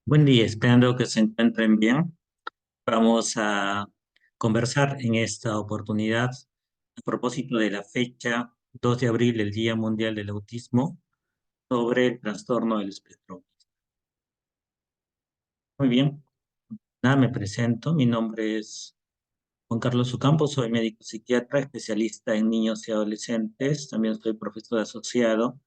Buen día, esperando que se encuentren bien. Vamos a conversar en esta oportunidad a propósito de la fecha 2 de abril, el Día Mundial del Autismo, sobre el trastorno del espectro autista. Muy bien, nada, me presento. Mi nombre es Juan Carlos Ocampo, soy médico psiquiatra, especialista en niños y adolescentes. También soy profesor asociado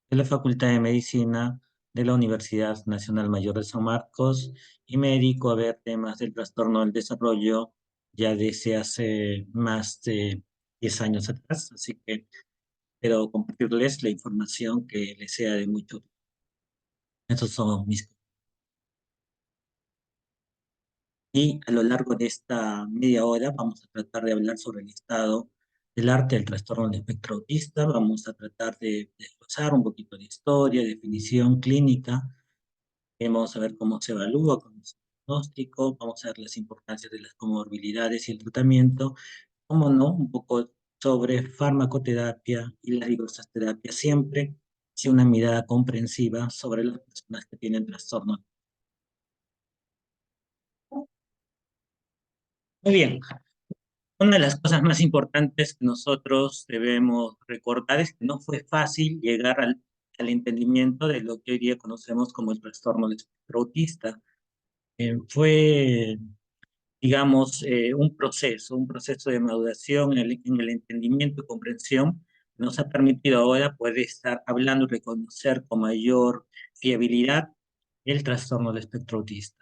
de la Facultad de Medicina de la Universidad Nacional Mayor de San Marcos y me dedico a ver temas del trastorno del desarrollo ya desde hace más de 10 años atrás. Así que quiero compartirles la información que les sea de mucho. Estos son mis. Y a lo largo de esta media hora vamos a tratar de hablar sobre el estado del arte del trastorno del espectro autista. Vamos a tratar de desglosar un poquito de historia, definición clínica. Vamos a ver cómo se evalúa, cómo se diagnóstico. Vamos a ver las importancias de las comorbilidades y el tratamiento. Cómo no, un poco sobre farmacoterapia y las diversas terapias, siempre si una mirada comprensiva sobre las personas que tienen trastorno. Muy bien. Una de las cosas más importantes que nosotros debemos recordar es que no fue fácil llegar al entendimiento de lo que hoy día conocemos como el trastorno del espectro autista. Fue, digamos, un proceso de maduración en el entendimiento y comprensión que nos ha permitido ahora poder estar hablando y reconocer con mayor fiabilidad el trastorno del espectro autista.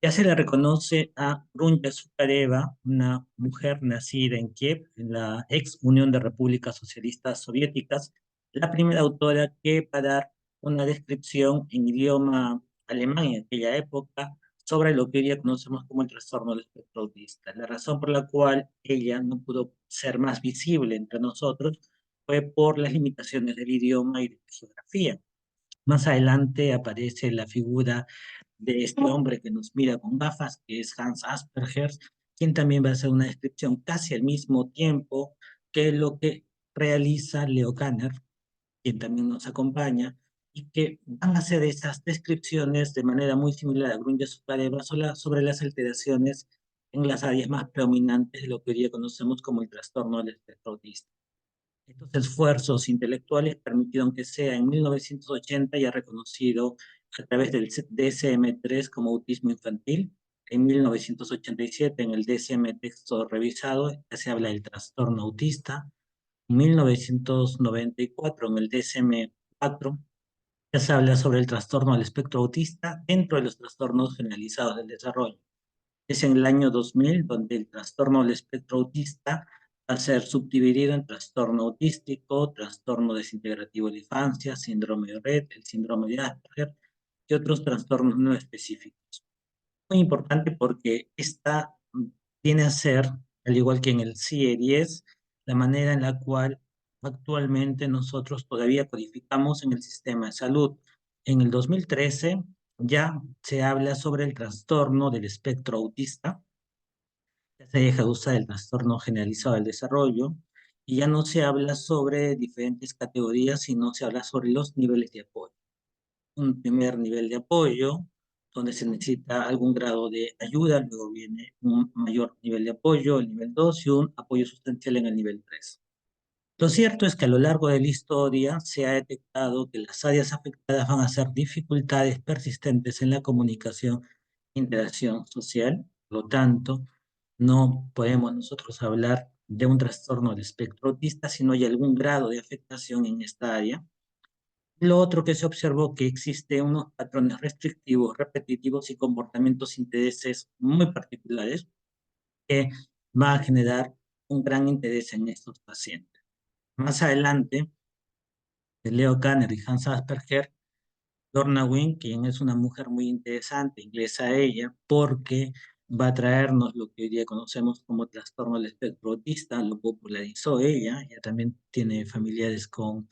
Ya se le reconoce a Runja Sukareva, una mujer nacida en Kiev, en la ex Unión de Repúblicas Socialistas Soviéticas, la primera autora que va a dar una descripción en idioma alemán en aquella época sobre lo que hoy día conocemos como el trastorno del espectro autista. La razón por la cual ella no pudo ser más visible entre nosotros fue por las limitaciones del idioma y de la geografía. Más adelante aparece la figura de este hombre que nos mira con gafas, que es Hans Asperger, quien también va a hacer una descripción casi al mismo tiempo que lo que realiza Leo Kanner, quien también nos acompaña, y que van a hacer esas descripciones de manera muy similar a Grunge Sukareva sobre las alteraciones en las áreas más predominantes de lo que hoy día conocemos como el trastorno del espectro autista. Estos esfuerzos intelectuales permitieron que sea en 1980 ya reconocido a través del DSM-3 como autismo infantil. En 1987, en el DSM texto revisado, ya se habla del trastorno autista. En 1994, en el DSM-4, ya se habla sobre el trastorno del espectro autista dentro de los trastornos generalizados del desarrollo. Es en el año 2000 donde el trastorno del espectro autista va a ser subdividido en trastorno autístico, trastorno desintegrativo de infancia, síndrome de Rett, el síndrome de Asperger y otros trastornos no específicos. Muy importante porque esta viene a ser, al igual que en el CIE-10, la manera en la cual actualmente nosotros todavía codificamos en el sistema de salud. En el 2013 ya se habla sobre el trastorno del espectro autista, ya se deja de usar el trastorno generalizado del desarrollo y ya no se habla sobre diferentes categorías, sino se habla sobre los niveles de apoyo. Un primer nivel de apoyo, donde se necesita algún grado de ayuda, luego viene un mayor nivel de apoyo, el nivel 2 y un apoyo sustancial en el nivel 3. Lo cierto es que a lo largo de la historia se ha detectado que las áreas afectadas van a ser dificultades persistentes en la comunicación e interacción social. Por lo tanto, no podemos nosotros hablar de un trastorno del espectro autista si no hay algún grado de afectación en esta área. Lo otro que se observó que existe unos patrones restrictivos, repetitivos y comportamientos intereses muy particulares que va a generar un gran interés en estos pacientes. Más adelante, Leo Kanner y Hans Asperger, Lorna Wynn, quien es una mujer muy interesante, inglesa ella, porque va a traernos lo que hoy día conocemos como trastorno del espectro autista, lo popularizó ella, ella también tiene familiares con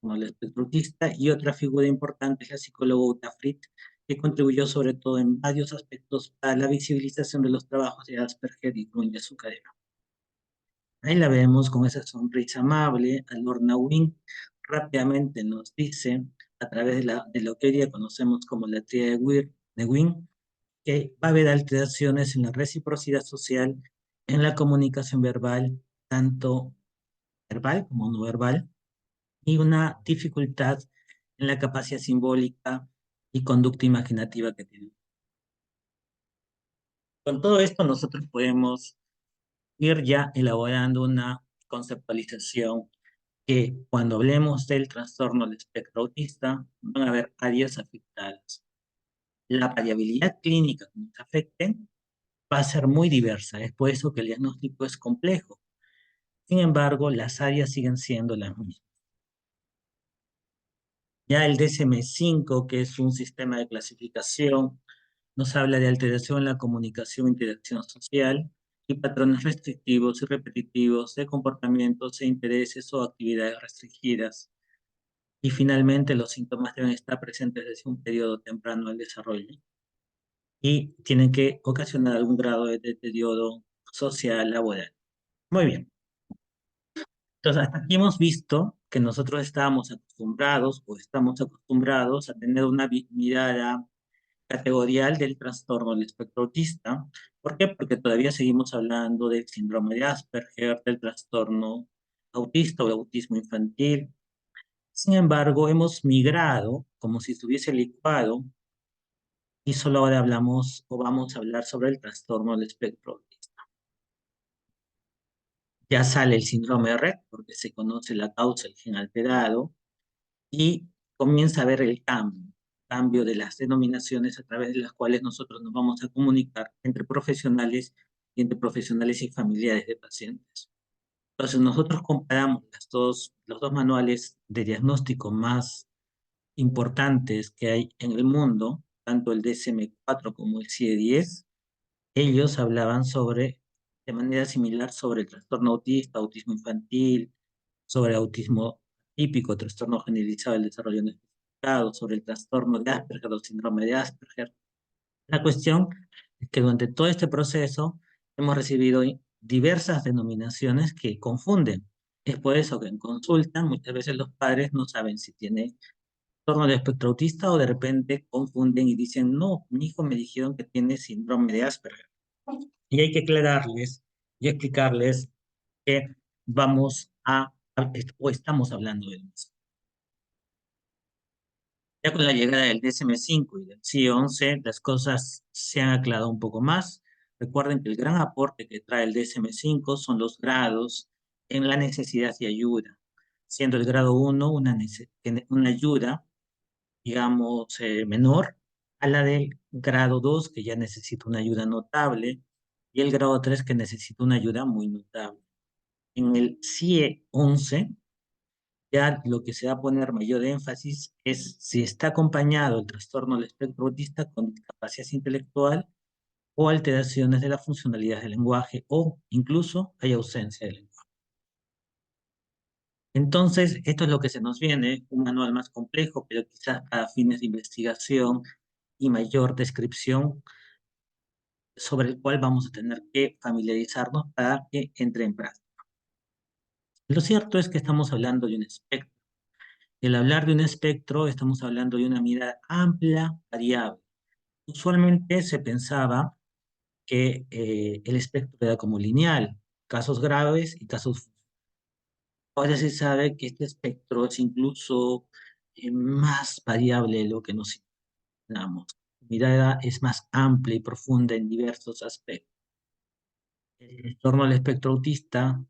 el espectro autista, y otra figura importante es la psicóloga Uta Frith, que contribuyó sobre todo en varios aspectos a la visibilización de los trabajos de Asperger y Grun de su cadena. Ahí la vemos con esa sonrisa amable. A Lorna Wynn rápidamente nos dice, a través de lo que hoy día conocemos como la tríada de Weir, de Wing, que va a haber alteraciones en la reciprocidad social, en la comunicación verbal, tanto verbal como no verbal, y una dificultad en la capacidad simbólica y conducta imaginativa que tiene. Con todo esto nosotros podemos ir ya elaborando una conceptualización que cuando hablemos del trastorno del espectro autista van a haber áreas afectadas. La variabilidad clínica que nos afecte va a ser muy diversa, es por eso que el diagnóstico es complejo. Sin embargo, las áreas siguen siendo las mismas. Ya el DSM-5, que es un sistema de clasificación, nos habla de alteración en la comunicación e interacción social y patrones restrictivos y repetitivos de comportamientos e intereses o actividades restringidas. Y finalmente, los síntomas deben estar presentes desde un periodo temprano del desarrollo y tienen que ocasionar algún grado de deterioro social, laboral. Muy bien. Entonces, hasta aquí hemos visto que nosotros estábamos acostumbrados o estamos acostumbrados a tener una mirada categorial del trastorno del espectro autista. ¿Por qué? Porque todavía seguimos hablando del síndrome de Asperger, del trastorno autista o autismo infantil. Sin embargo, hemos migrado como si estuviese licuado y solo ahora hablamos o vamos a hablar sobre el trastorno del espectro autista. Ya sale el síndrome de Rett porque se conoce la causa, el gen alterado, y comienza a ver el cambio de las denominaciones a través de las cuales nosotros nos vamos a comunicar entre profesionales y entre profesionales y familiares de pacientes. Entonces nosotros comparamos los dos manuales de diagnóstico más importantes que hay en el mundo, tanto el DSM-4 como el CIE-10. Ellos hablaban de manera similar sobre el trastorno autista, autismo infantil, sobre autismo típico, trastorno generalizado del desarrollo no especificado, sobre el trastorno de Asperger o síndrome de Asperger. La cuestión es que durante todo este proceso hemos recibido diversas denominaciones que confunden. Es por eso que en consulta muchas veces los padres no saben si tiene trastorno de espectro autista o de repente confunden y dicen, no, mi hijo me dijeron que tiene síndrome de Asperger. Y hay que aclararles y explicarles que vamos o estamos hablando de eso. Ya con la llegada del DSM-5 y del CIE-11, las cosas se han aclarado un poco más. Recuerden que el gran aporte que trae el DSM-5 son los grados en la necesidad de ayuda, siendo el grado 1 una ayuda, digamos, menor a la del grado 2, que ya necesita una ayuda notable, y el grado 3, que necesita una ayuda muy notable. En el CIE-11, ya lo que se va a poner mayor énfasis es si está acompañado el trastorno del espectro autista con discapacidad intelectual o alteraciones de la funcionalidad del lenguaje o incluso hay ausencia de lenguaje. Entonces, esto es lo que se nos viene, un manual más complejo, pero quizás para fines de investigación y mayor descripción sobre el cual vamos a tener que familiarizarnos para que entre en práctica. Lo cierto es que estamos hablando de un espectro. El hablar de un espectro, estamos hablando de una mirada amplia, variable. Usualmente se pensaba que el espectro era como lineal, casos graves y casos. Ahora se sabe que este espectro es incluso más variable de lo que nos imaginamos. La mirada es más amplia y profunda en diversos aspectos. El trastorno del espectro autista,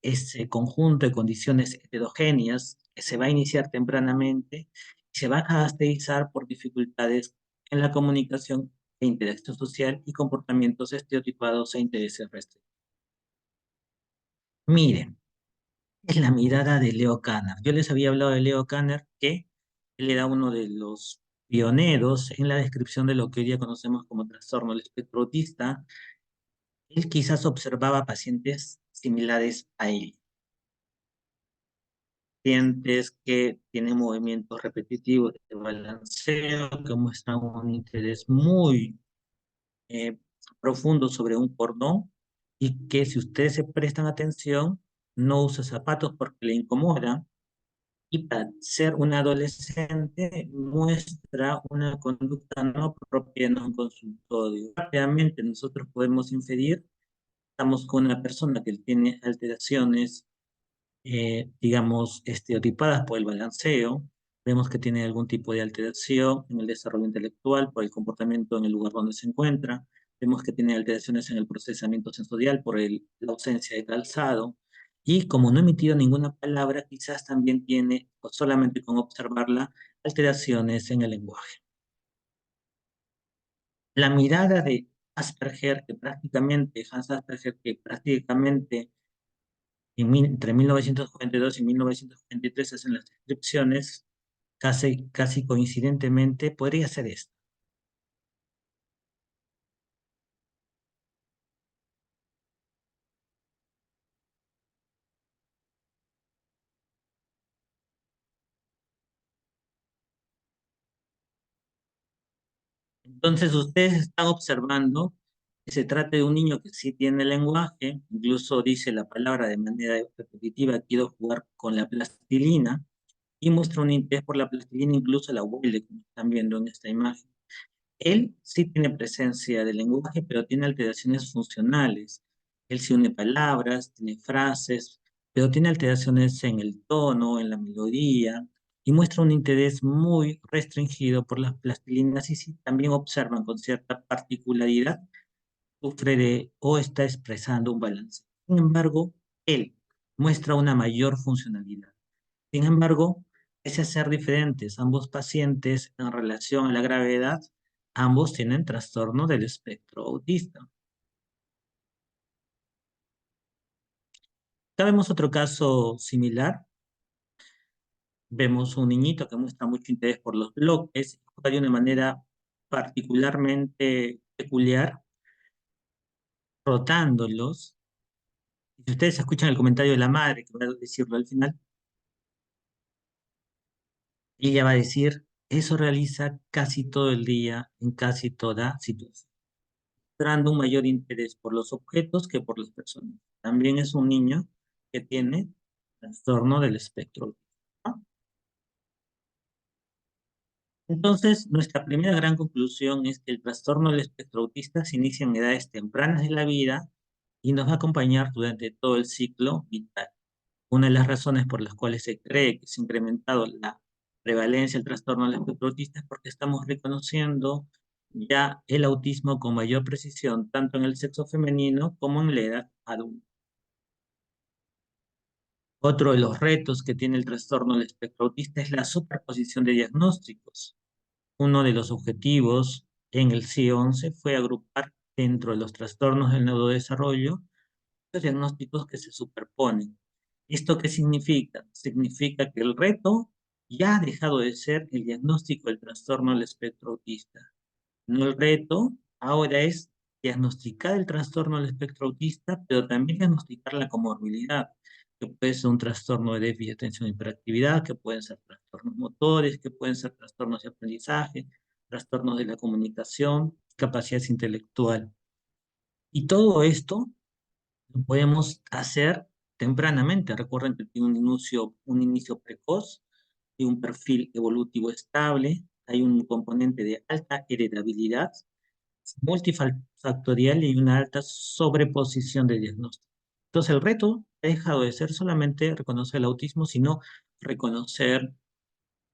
ese conjunto de condiciones heterogéneas que se va a iniciar tempranamente y se va a caracterizar por dificultades en la comunicación e interacción social y comportamientos estereotipados e intereses restrictivos. Miren, es la mirada de Leo Kanner. Yo les había hablado de Leo Kanner, que él era uno de los pioneros en la descripción de lo que hoy día conocemos como trastorno del espectro autista. Él quizás observaba pacientes similares a él, pacientes que tienen movimientos repetitivos de balanceo, que muestran un interés muy eh, profundo sobre un cordón y que si ustedes se prestan atención, no usa zapatos porque le incomoda, y para ser un adolescente muestra una conducta no propia en un consultorio. Rápidamente nosotros podemos inferir, estamos con una persona que tiene alteraciones, digamos, estereotipadas por el balanceo, vemos que tiene algún tipo de alteración en el desarrollo intelectual por el comportamiento en el lugar donde se encuentra, vemos que tiene alteraciones en el procesamiento sensorial por la ausencia de calzado, y como no ha emitido ninguna palabra, quizás también tiene, o solamente con observarla, alteraciones en el lenguaje. La mirada de Asperger, Hans Asperger, que prácticamente entre 1942 y 1943 hacen las descripciones, casi coincidentemente, podría ser esto. Entonces, ustedes están observando que se trata de un niño que sí tiene lenguaje, incluso dice la palabra de manera repetitiva: quiero jugar con la plastilina, y muestra un interés por la plastilina, incluso la huele, como están viendo en esta imagen. Él sí tiene presencia de lenguaje, pero tiene alteraciones funcionales. Él sí une palabras, tiene frases, pero tiene alteraciones en el tono, en la melodía, y muestra un interés muy restringido por las plastilinas, y sí también observan con cierta particularidad, sufre de o está expresando un balance. Sin embargo, él muestra una mayor funcionalidad. Sin embargo, pese a ser diferentes ambos pacientes en relación a la gravedad, ambos tienen trastorno del espectro autista. Acá vemos otro caso similar. Vemos un niñito que muestra mucho interés por los bloques, juega de una manera particularmente peculiar, rotándolos. Si ustedes escuchan el comentario de la madre, que va a decirlo al final, ella va a decir: eso realiza casi todo el día, en casi toda situación, mostrando un mayor interés por los objetos que por las personas. También es un niño que tiene trastorno del espectro, ¿no? Entonces, nuestra primera gran conclusión es que el trastorno del espectro autista se inicia en edades tempranas de la vida y nos va a acompañar durante todo el ciclo vital. Una de las razones por las cuales se cree que se ha incrementado la prevalencia del trastorno del espectro autista es porque estamos reconociendo ya el autismo con mayor precisión, tanto en el sexo femenino como en la edad adulta. Otro de los retos que tiene el trastorno del espectro autista es la superposición de diagnósticos. Uno de los objetivos en el CIE-11 fue agrupar dentro de los trastornos del neurodesarrollo los diagnósticos que se superponen. ¿Esto qué significa? Significa que el reto ya ha dejado de ser el diagnóstico del trastorno del espectro autista. No, el reto ahora es diagnosticar el trastorno del espectro autista, pero también diagnosticar la comorbilidad, que puede ser un trastorno de déficit de atención y hiperactividad, que pueden ser trastornos motores, que pueden ser trastornos de aprendizaje, trastornos de la comunicación, capacidad intelectual. Y todo esto lo podemos hacer tempranamente. Recuerden que tiene un inicio precoz y un perfil evolutivo estable. Hay un componente de alta heredabilidad, multifactorial, y una alta sobreposición de diagnóstico. Entonces, el reto ha dejado de ser solamente reconocer el autismo, sino reconocer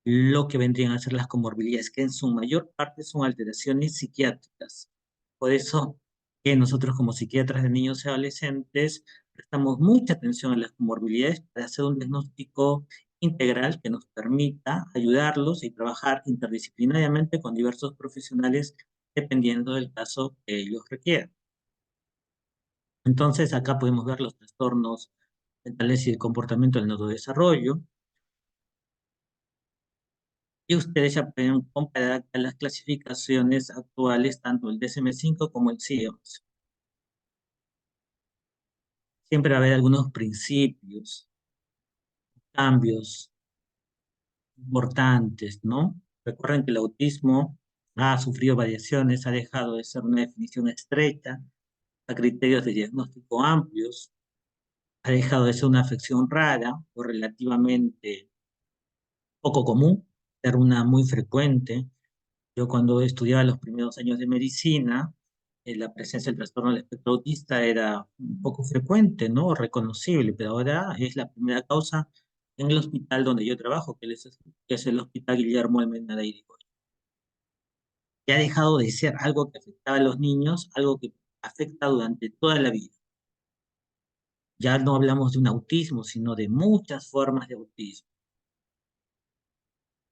lo que vendrían a ser las comorbilidades, que en su mayor parte son alteraciones psiquiátricas. Por eso que nosotros, como psiquiatras de niños y adolescentes, prestamos mucha atención a las comorbilidades para hacer un diagnóstico integral que nos permita ayudarlos y trabajar interdisciplinariamente con diversos profesionales dependiendo del caso que ellos requieran. Entonces, acá podemos ver los trastornos mentales y el comportamiento del neurodesarrollo, y ustedes ya pueden comparar las clasificaciones actuales, tanto el DSM-5 como el CIE-11. Siempre va a haber algunos principios, cambios importantes, ¿no? Recuerden que el autismo ha sufrido variaciones, ha dejado de ser una definición estrecha a criterios de diagnóstico amplios, ha dejado de ser una afección rara o relativamente poco común, era una muy frecuente. Yo cuando estudiaba los primeros años de medicina, la presencia del trastorno del espectro autista era un poco frecuente, ¿no? Reconocible, pero ahora es la primera causa en el hospital donde yo trabajo, que es el Hospital Guillermo Almendra de Irigoyen. Ya ha dejado de ser algo que afectaba a los niños, algo que afecta durante toda la vida. Ya no hablamos de un autismo, sino de muchas formas de autismo.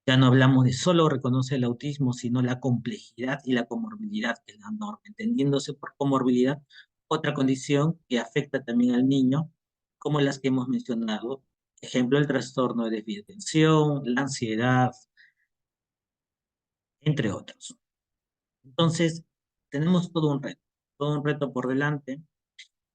Ya no hablamos de solo reconocer el autismo, sino la complejidad y la comorbilidad, que es la norma, entendiéndose por comorbilidad otra condición que afecta también al niño, como las que hemos mencionado. Ejemplo, el trastorno de déficit de atención, la ansiedad, entre otros. Entonces, tenemos todo un reto por delante,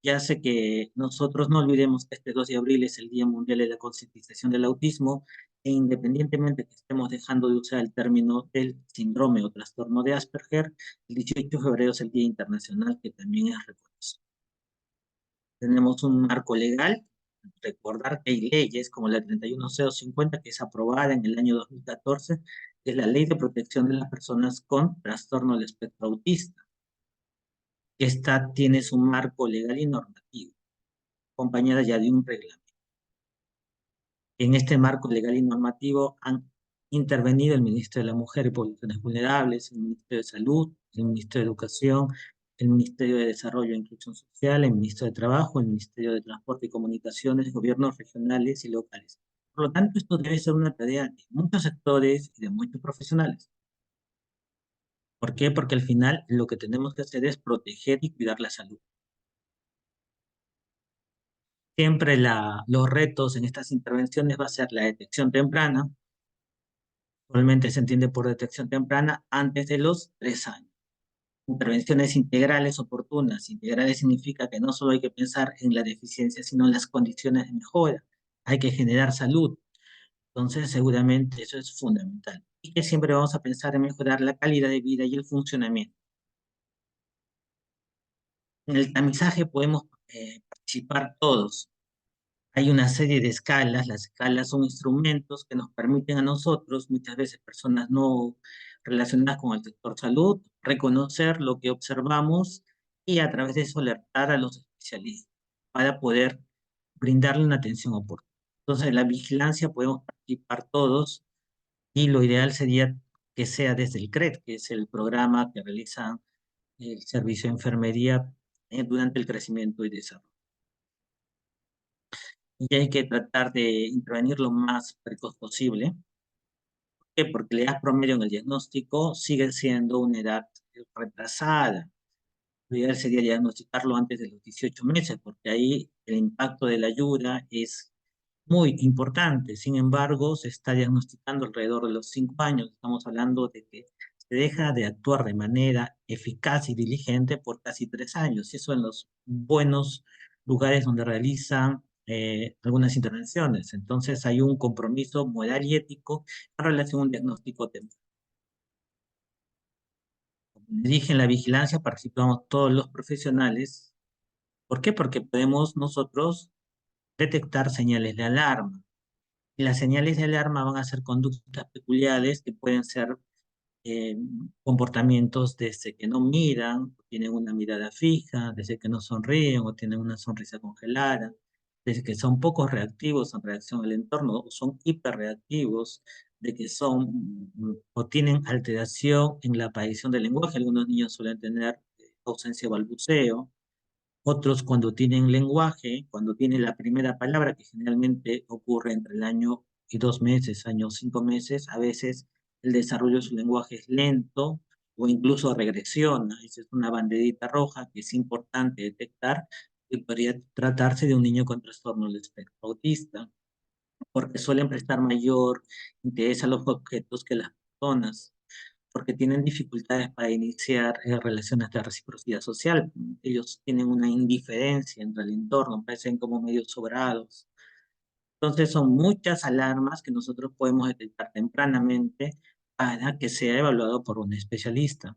y hace que nosotros no olvidemos que este 2 de abril es el Día Mundial de la Concientización del Autismo, e independientemente que estemos dejando de usar el término del síndrome o trastorno de Asperger, el 18 de febrero es el Día Internacional que también es reconocido. Tenemos un marco legal, recordar que hay leyes como la 31050 que es aprobada en el año 2014, que es la Ley de Protección de las Personas con Trastorno del Espectro Autista. Esta tiene su marco legal y normativo, acompañada ya de un reglamento. En este marco legal y normativo han intervenido el Ministerio de la Mujer y Poblaciones Vulnerables, el Ministerio de Salud, el Ministerio de Educación, el Ministerio de Desarrollo e Inclusión Social, el Ministerio de Trabajo, el Ministerio de Transporte y Comunicaciones, gobiernos regionales y locales. Por lo tanto, esto debe ser una tarea de muchos sectores y de muchos profesionales. ¿Por qué? Porque al final lo que tenemos que hacer es proteger y cuidar la salud. Siempre los retos en estas intervenciones va a ser la detección temprana. Actualmente se entiende por detección temprana antes de los 3 años. Intervenciones integrales oportunas. Integrales significa que no solo hay que pensar en la deficiencia, sino en las condiciones de mejora. Hay que generar salud. Entonces, seguramente eso es fundamental. Y que siempre vamos a pensar en mejorar la calidad de vida y el funcionamiento. En el tamizaje podemos participar todos. Hay una serie de escalas. Las escalas son instrumentos que nos permiten a nosotros, muchas veces personas no relacionadas con el sector salud, reconocer lo que observamos y a través de eso alertar a los especialistas para poder brindarle una atención oportuna. Entonces, en la vigilancia podemos participar todos, y lo ideal sería que sea desde el CRED, que es el programa que realiza el servicio de enfermería durante el crecimiento y desarrollo. Y hay que tratar de intervenir lo más precoz posible. ¿Por qué? Porque la edad promedio en el diagnóstico sigue siendo una edad retrasada. Lo ideal sería diagnosticarlo antes de los 18 meses, porque ahí el impacto de la ayuda es muy importante. Sin embargo, se está diagnosticando alrededor de los 5 años. Estamos hablando de que se deja de actuar de manera eficaz y diligente por casi 3 años. Y eso en los buenos lugares donde realizan algunas intervenciones. Entonces hay un compromiso moral y ético en relación a un diagnóstico temprano. Como les dije, en la vigilancia participamos todos los profesionales. ¿Por qué? Porque podemos nosotros detectar señales de alarma. Y las señales de alarma van a ser conductas peculiares que pueden ser eh, comportamientos desde que no miran, tienen una mirada fija, desde que no sonríen o tienen una sonrisa congelada, desde que son poco reactivos en reacción al entorno o son hiperreactivos, de que son o tienen alteración en la aparición del lenguaje. Algunos niños suelen tener ausencia de balbuceo. Otros cuando tienen lenguaje, cuando tienen la primera palabra, que generalmente ocurre entre el año y 2 meses, año 5 meses, a veces el desarrollo de su lenguaje es lento o incluso regresiona. Esa es una banderita roja que es importante detectar, que podría tratarse de un niño con trastorno del espectro autista, porque suelen prestar mayor interés a los objetos que las personas, porque tienen dificultades para iniciar relaciones de reciprocidad social. Ellos tienen una indiferencia entre el entorno, parecen como medio sobrados. Entonces son muchas alarmas que nosotros podemos detectar tempranamente para que sea evaluado por un especialista.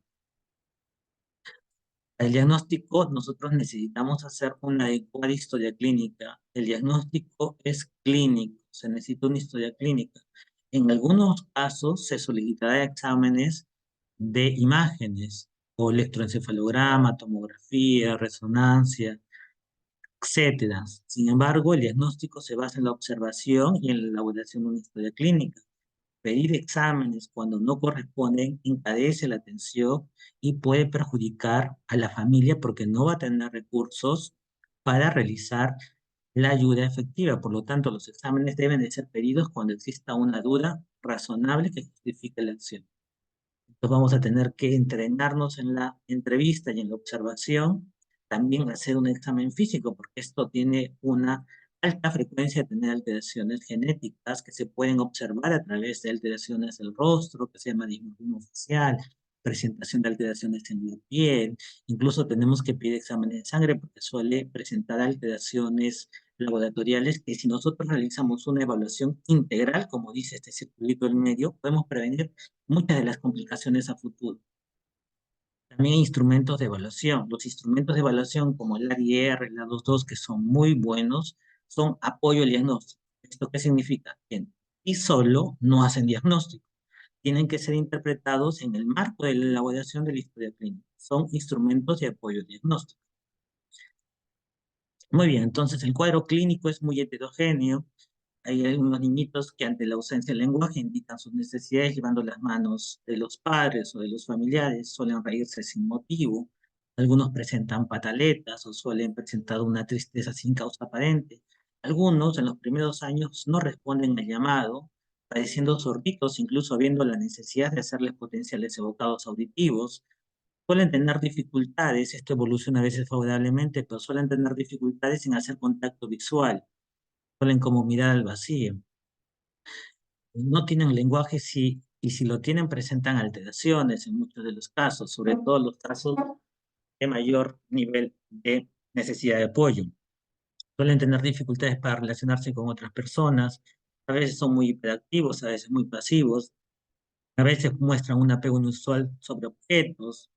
El diagnóstico, nosotros necesitamos hacer una adecuada historia clínica. El diagnóstico es clínico, se necesita una historia clínica. En algunos casos se solicitará exámenes de imágenes o electroencefalograma, tomografía, resonancia, etcétera. Sin embargo, el diagnóstico se basa en la observación y en la elaboración de una historia clínica. Pedir exámenes cuando no corresponden encarece la atención y puede perjudicar a la familia porque no va a tener recursos para realizar la ayuda efectiva. Por lo tanto, los exámenes deben de ser pedidos cuando exista una duda razonable que justifique la acción. Entonces vamos a tener que entrenarnos en la entrevista y en la observación, también hacer un examen físico, porque esto tiene una alta frecuencia de tener alteraciones genéticas que se pueden observar a través de alteraciones del rostro, que se llama dimorfismo facial, presentación de alteraciones en la piel, incluso tenemos que pedir exámenes de sangre porque suele presentar alteraciones laboratoriales que si nosotros realizamos una evaluación integral, como dice este circulito del medio, podemos prevenir muchas de las complicaciones a futuro. También hay instrumentos de evaluación. Los instrumentos de evaluación como el ADR, la 2.2, que son muy buenos, son apoyo al diagnóstico. ¿Esto qué significa? Que y solo no hacen diagnóstico. Tienen que ser interpretados en el marco de la elaboración de la historia clínica. Son instrumentos de apoyo al diagnóstico. Muy bien, entonces el cuadro clínico es muy heterogéneo. Hay algunos niñitos que ante la ausencia del lenguaje indican sus necesidades llevando las manos de los padres o de los familiares, suelen reírse sin motivo, algunos presentan pataletas o suelen presentar una tristeza sin causa aparente. Algunos en los primeros años no responden al llamado, padeciendo sorditos, incluso viendo la necesidad de hacerles potenciales evocados auditivos. Suelen tener dificultades, esto evoluciona a veces favorablemente, pero suelen tener dificultades en hacer contacto visual, suelen como mirar al vacío. No tienen lenguaje y si lo tienen presentan alteraciones en muchos de los casos, sobre todo los casos de mayor nivel de necesidad de apoyo. Suelen tener dificultades para relacionarse con otras personas, a veces son muy hiperactivos, a veces muy pasivos, a veces muestran un apego inusual sobre objetos,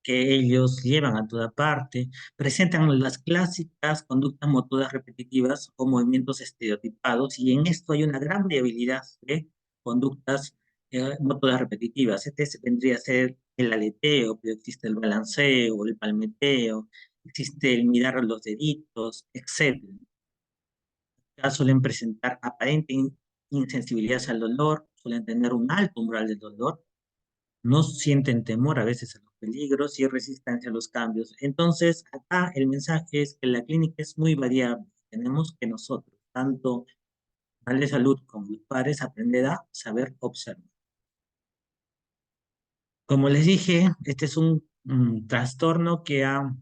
que ellos llevan a toda parte, presentan las clásicas conductas motoras repetitivas o movimientos estereotipados, y en esto hay una gran variabilidad de conductas motoras repetitivas. Vendría a ser el aleteo, pero existe el balanceo, el palmeteo, existe el mirar los deditos, etc. Suelen presentar aparente insensibilidad al dolor, suelen tener un alto umbral del dolor, no sienten temor a veces a los peligros y resistencia a los cambios. Entonces, acá el mensaje es que la clínica es muy variable. Tenemos que nosotros, tanto al de salud como los padres, aprender a saber observar. Como les dije, este es un trastorno que se ha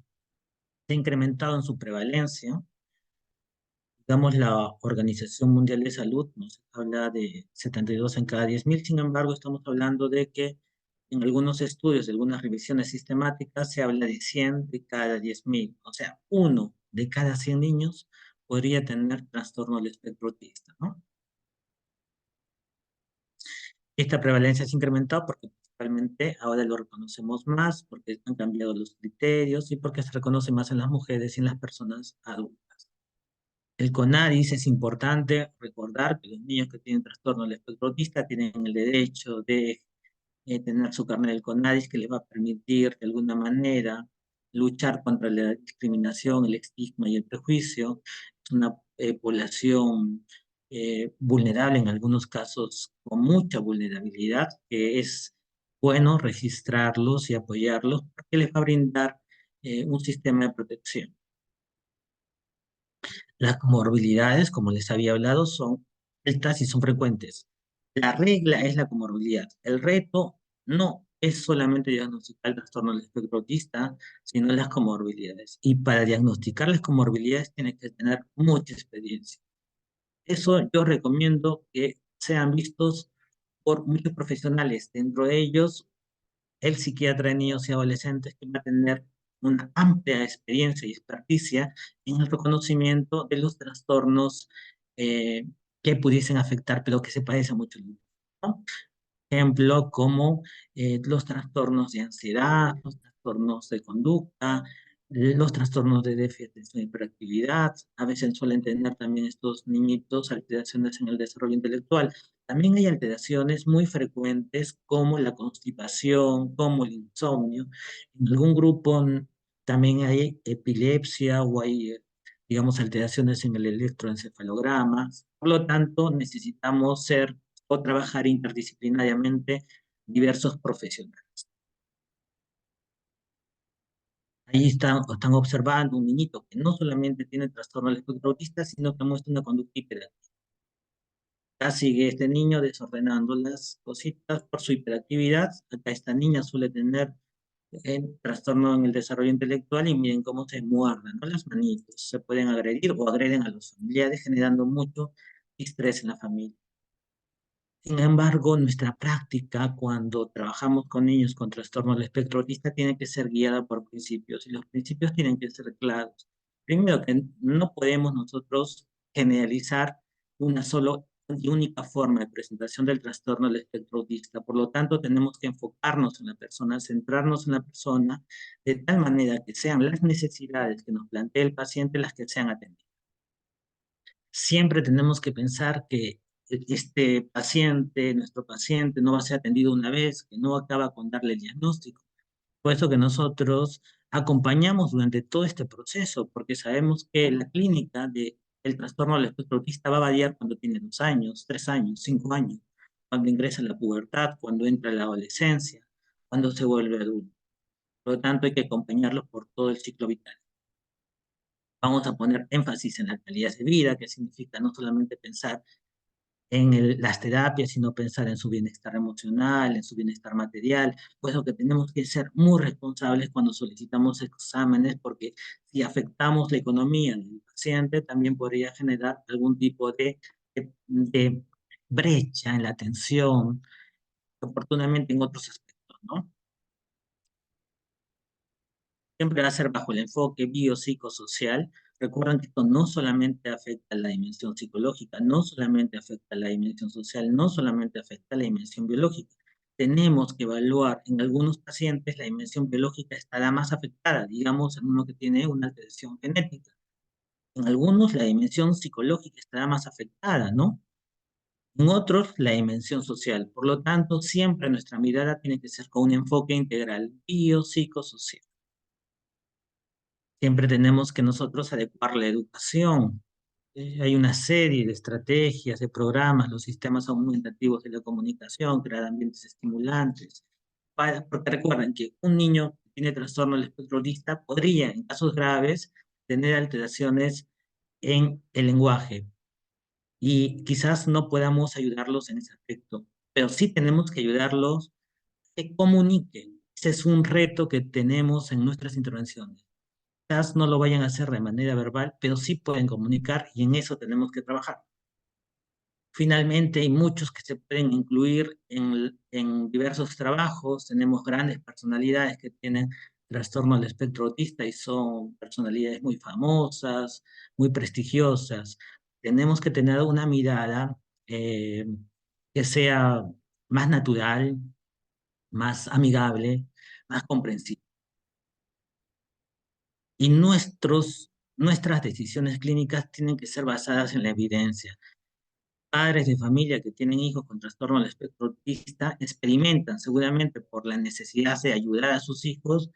incrementado en su prevalencia. Digamos, la Organización Mundial de Salud nos habla de 72 en cada 10.000, sin embargo, estamos hablando de que en algunos estudios, de algunas revisiones sistemáticas, se habla de 100 de cada 10.000, o sea, uno de cada 100 niños podría tener trastorno del espectro autista, ¿no? Esta prevalencia se ha incrementado porque principalmente ahora lo reconocemos más, porque han cambiado los criterios y porque se reconoce más en las mujeres y en las personas adultas. El CONADIS es importante recordar que los niños que tienen trastorno del espectro autista tienen el derecho de tener su carnet del CONADIS que les va a permitir de alguna manera luchar contra la discriminación, el estigma y el prejuicio. Es una población vulnerable, en algunos casos con mucha vulnerabilidad, que es bueno registrarlos y apoyarlos porque les va a brindar un sistema de protección. Las comorbilidades, como les había hablado, son altas y son frecuentes. La regla es la comorbilidad. El reto no es solamente diagnosticar el trastorno del espectro autista, sino las comorbilidades. Y para diagnosticar las comorbilidades tiene que tener mucha experiencia. Eso yo recomiendo que sean vistos por muchos profesionales, dentro de ellos el psiquiatra de niños y adolescentes, que va a tener una amplia experiencia y experticia en el reconocimiento de los trastornos eh, que pudiesen afectar, pero que se parecen mucho, ¿no? Ejemplo, como los trastornos de ansiedad, los trastornos de conducta, los trastornos de déficit de hiperactividad. A veces suelen tener también estos niñitos alteraciones en el desarrollo intelectual. También hay alteraciones muy frecuentes como la constipación, como el insomnio. En algún grupo también hay epilepsia o hay, digamos, alteraciones en el electroencefalograma. Por lo tanto, necesitamos ser o trabajar interdisciplinariamente diversos profesionales. Ahí están observando un niñito que no solamente tiene trastorno del espectro autista, sino que muestra una conducta hiperactiva. Acá sigue este niño desordenando las cositas por su hiperactividad. Acá esta niña suele tener trastorno en el desarrollo intelectual y miren cómo se muerden, ¿no? Las manitos. Se pueden agredir o agreden a los familiares, generando mucho estrés en la familia. Sin embargo, nuestra práctica cuando trabajamos con niños con trastorno del espectro autista tiene que ser guiada por principios y los principios tienen que ser claros. Primero, que no podemos nosotros generalizar una sola y única forma de presentación del trastorno del espectro autista. Por lo tanto, tenemos que enfocarnos en la persona, centrarnos en la persona, de tal manera que sean las necesidades que nos plantea el paciente las que sean atendidas. Siempre tenemos que pensar que este paciente, nuestro paciente, no va a ser atendido una vez, que no acaba con darle el diagnóstico. Por eso que nosotros acompañamos durante todo este proceso, porque sabemos que la clínica del trastorno del espectro autista va a variar cuando tiene 2 años, 3 años, 5 años, cuando ingresa a la pubertad, cuando entra a la adolescencia, cuando se vuelve adulto. Por lo tanto, hay que acompañarlos por todo el ciclo vital. Vamos a poner énfasis en la calidad de vida, que significa no solamente pensar en las terapias, sino pensar en su bienestar emocional, en su bienestar material, puesto que tenemos que ser muy responsables cuando solicitamos exámenes, porque si afectamos la economía del paciente, también podría generar algún tipo de brecha en la atención, oportunamente en otros aspectos, ¿no? Siempre va a ser bajo el enfoque biopsicosocial. Recuerden que esto no solamente afecta la dimensión psicológica, no solamente afecta la dimensión social, no solamente afecta la dimensión biológica. Tenemos que evaluar en algunos pacientes la dimensión biológica estará más afectada, digamos en uno que tiene una alteración genética. En algunos la dimensión psicológica estará más afectada, ¿no? En otros la dimensión social. Por lo tanto, siempre nuestra mirada tiene que ser con un enfoque integral biopsicosocial. Siempre tenemos que nosotros adecuar la educación. Hay una serie de estrategias, de programas, los sistemas aumentativos de la comunicación, crear ambientes estimulantes. Porque recuerden que un niño que tiene trastorno del espectro autista podría, en casos graves, tener alteraciones en el lenguaje y quizás no podamos ayudarlos en ese aspecto, pero sí tenemos que ayudarlos a que comuniquen. Ese es un reto que tenemos en nuestras intervenciones. Quizás no lo vayan a hacer de manera verbal, pero sí pueden comunicar y en eso tenemos que trabajar. Finalmente, hay muchos que se pueden incluir en diversos trabajos. Tenemos grandes personalidades que tienen trastorno del espectro autista y son personalidades muy famosas, muy prestigiosas. Tenemos que tener una mirada eh, que sea más natural, más amigable, más comprensiva. Y nuestras decisiones clínicas tienen que ser basadas en la evidencia. Padres de familia que tienen hijos con trastorno del espectro autista experimentan seguramente por la necesidad de ayudar a sus hijos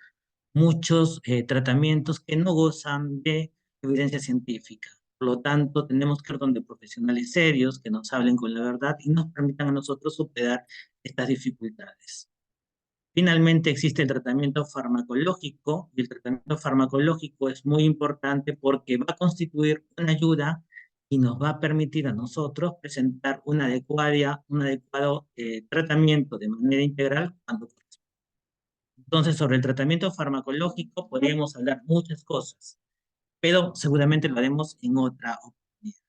muchos tratamientos que no gozan de evidencia científica. Por lo tanto, tenemos que ir donde profesionales serios que nos hablen con la verdad y nos permitan a nosotros superar estas dificultades. Finalmente existe el tratamiento farmacológico y el tratamiento farmacológico es muy importante porque va a constituir una ayuda y nos va a permitir a nosotros presentar un adecuado tratamiento de manera integral cuando corresponda. Entonces, sobre el tratamiento farmacológico podríamos hablar muchas cosas, pero seguramente lo haremos en otra oportunidad.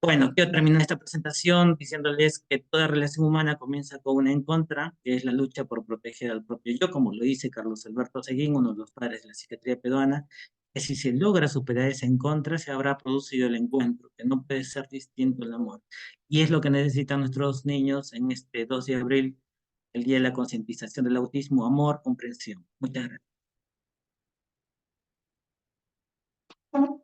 Bueno, quiero terminar esta presentación diciéndoles que toda relación humana comienza con una en contra, que es la lucha por proteger al propio yo, como lo dice Carlos Alberto Seguín, uno de los padres de la psiquiatría peruana, que si se logra superar esa en contra, se habrá producido el encuentro, que no puede ser distinto el amor. Y es lo que necesitan nuestros niños en este 2 de abril, el Día de la Concientización del Autismo, amor, comprensión. Muchas gracias.